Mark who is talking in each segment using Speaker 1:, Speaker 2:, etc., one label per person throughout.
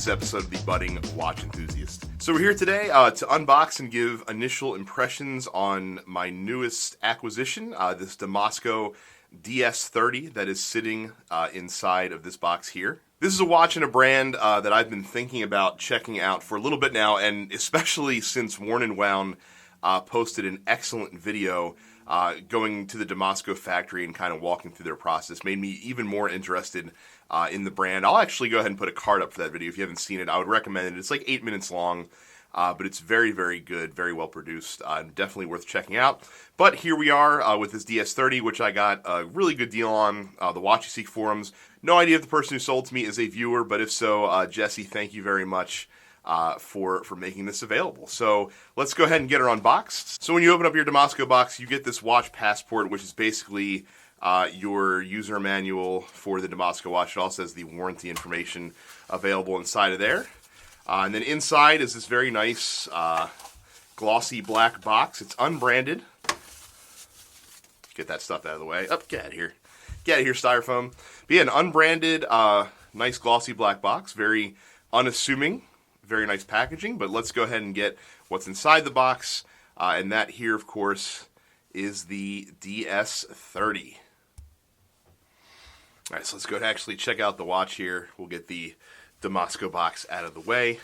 Speaker 1: this episode of the Budding Watch Enthusiast. So we're here today to unbox and give initial impressions on my newest acquisition, this Damasko DS30 that is sitting inside of this box here. This is a watch and a brand that I've been thinking about checking out for a little bit now, and especially since Worn & Wound posted an excellent video going to the Damasko factory and kind of walking through their process, made me even more interested in the brand. I'll actually go ahead and put a card up for that video if you haven't seen it. I would recommend it. It's like 8 minutes long, but it's very, very good, very well produced, and definitely worth checking out. But here we are with this DS30, which I got a really good deal on the Watch You Seek forums. No idea if the person who sold to me is a viewer, but if so, Jesse, thank you very much for making this available. So let's go ahead and get her unboxed. So when you open up your Damasko box, you get this watch passport, which is basically your user manual for the Damasko watch. It also has the warranty information available inside of there. And then inside is this very nice glossy black box. It's unbranded. Get that stuff out of the way. Oh, get out of here. Get out of here, styrofoam. But yeah, an unbranded, nice glossy black box. Very unassuming. Very nice packaging. But let's go ahead and get what's inside the box. And that here, of course, is the DS30. All right, so let's go ahead and actually check out the watch here. We'll get the Damasko box out of the way.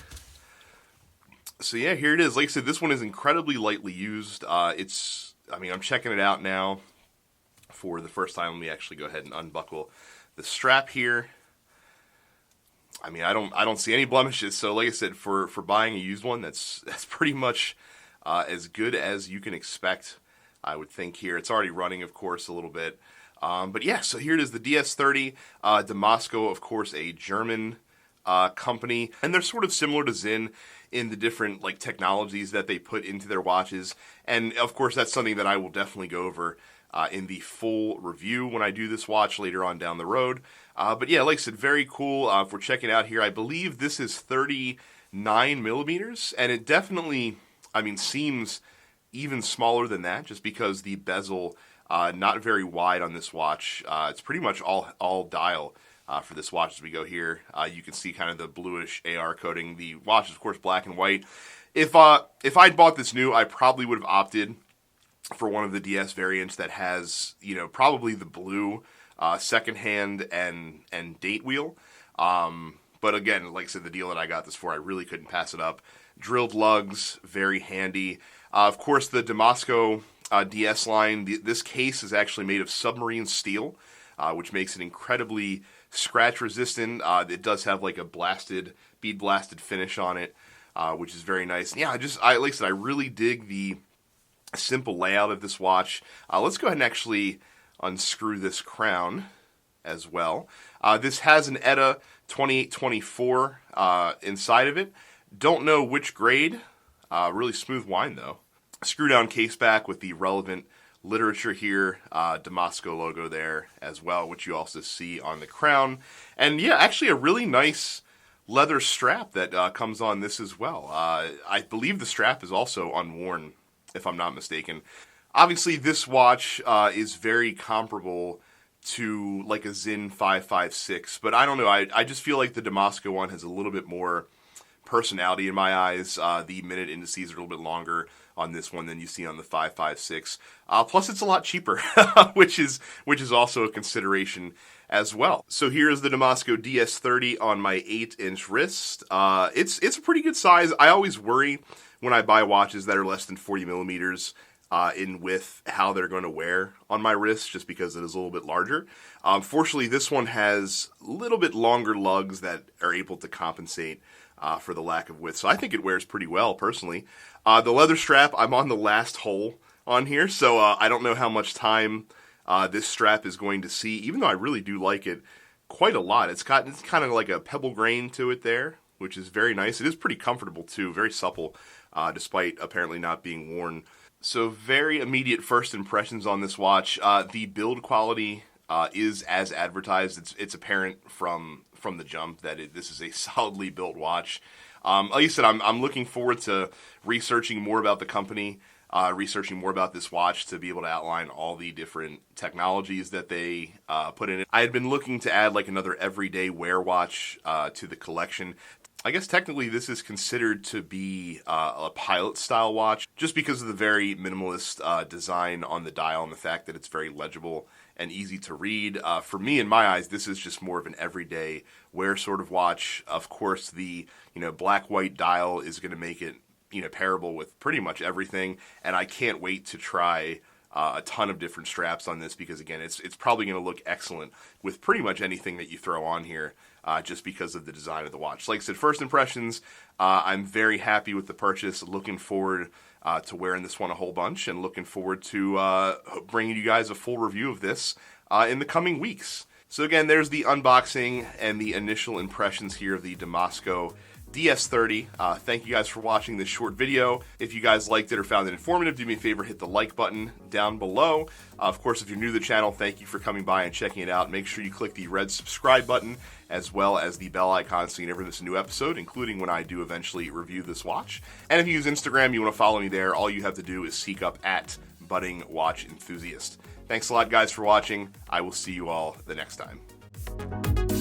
Speaker 1: So yeah, here it is. Like I said, this one is incredibly lightly used. I'm checking it out now for the first time. Let me actually go ahead and unbuckle the strap here. I mean, I don't see any blemishes. So like I said, for buying a used one, that's pretty much as good as you can expect, I would think here. It's already running, of course, a little bit. But yeah, so here it is, the DS30. Damasko, of course, a German company, and they're sort of similar to Sinn in the different technologies that they put into their watches. And of course, that's something that I will definitely go over in the full review when I do this watch later on down the road. But yeah, like I said, very cool. If we're checking out here, I believe this is 39 millimeters, and it definitely, seems even smaller than that, just because the bezel not very wide on this watch. It's pretty much all dial for this watch as we go here. You can see kind of the bluish AR coating. The watch is, of course, black and white. If I'd bought this new, I probably would have opted for one of the DS variants that has, probably the blue secondhand and date wheel. But again, like I said, the deal that I got this for, I really couldn't pass it up. Drilled lugs, very handy. Of course, the Damasko DS line, this case is actually made of submarine steel, which makes it incredibly scratch resistant. It does have a bead blasted finish on it, which is very nice. And yeah, like I said, I really dig the simple layout of this watch. Let's go ahead and actually unscrew this crown as well. This has an ETA 2824 inside of it. Don't know which grade. Really smooth wine though. Screw down case back with the relevant literature here, Damasko logo there as well, which you also see on the crown. And yeah, actually a really nice leather strap that comes on this as well. I believe the strap is also unworn, if I'm not mistaken. Obviously, this watch is very comparable to a Sinn 556, but I don't know. I just feel like the Damasko one has a little bit more personality in my eyes. The minute indices are a little bit longer on this one than you see on the 556. Plus, it's a lot cheaper, which is also a consideration as well. So here's the Damasko DS30 on my 8-inch wrist. It's a pretty good size. I always worry when I buy watches that are less than 40 millimeters in width how they're going to wear on my wrist, just because it is a little bit larger. Fortunately, this one has a little bit longer lugs that are able to compensate for the lack of width. So I think it wears pretty well, personally. The leather strap, I'm on the last hole on here, so I don't know how much time this strap is going to see, even though I really do like it quite a lot. It's kind of like a pebble grain to it there, which is very nice. It is pretty comfortable, too, very supple, despite apparently not being worn. So very immediate first impressions on this watch. The build quality is as advertised. It's apparent from the jump that this is a solidly built watch. Like I said, I'm looking forward to researching more about the company, researching more about this watch to be able to outline all the different technologies that they put in it. I had been looking to add another everyday wear watch to the collection. I guess technically this is considered to be a pilot style watch just because of the very minimalist design on the dial and the fact that it's very legible and easy to read. For me, in my eyes, this is just more of an everyday wear sort of watch. Of course, the black-white dial is going to make it pairable with pretty much everything, and I can't wait to try a ton of different straps on this because, again, it's probably going to look excellent with pretty much anything that you throw on here just because of the design of the watch. Like I said, first impressions, I'm very happy with the purchase. Looking forward to wearing this one a whole bunch and looking forward to bringing you guys a full review of this in the coming weeks. So again, there's the unboxing and the initial impressions here of the Damasko DS30. Thank you guys for watching this short video. If you guys liked it or found it informative, do me a favor, hit the like button down below. Of course, if you're new to the channel, thank you for coming by and checking it out. Make sure you click the red subscribe button as well as the bell icon so you never miss a new episode, including when I do eventually review this watch. And if you use Instagram, you want to follow me there, all you have to do is seek up at Budding Watch Enthusiast. Thanks a lot, guys, for watching. I will see you all the next time.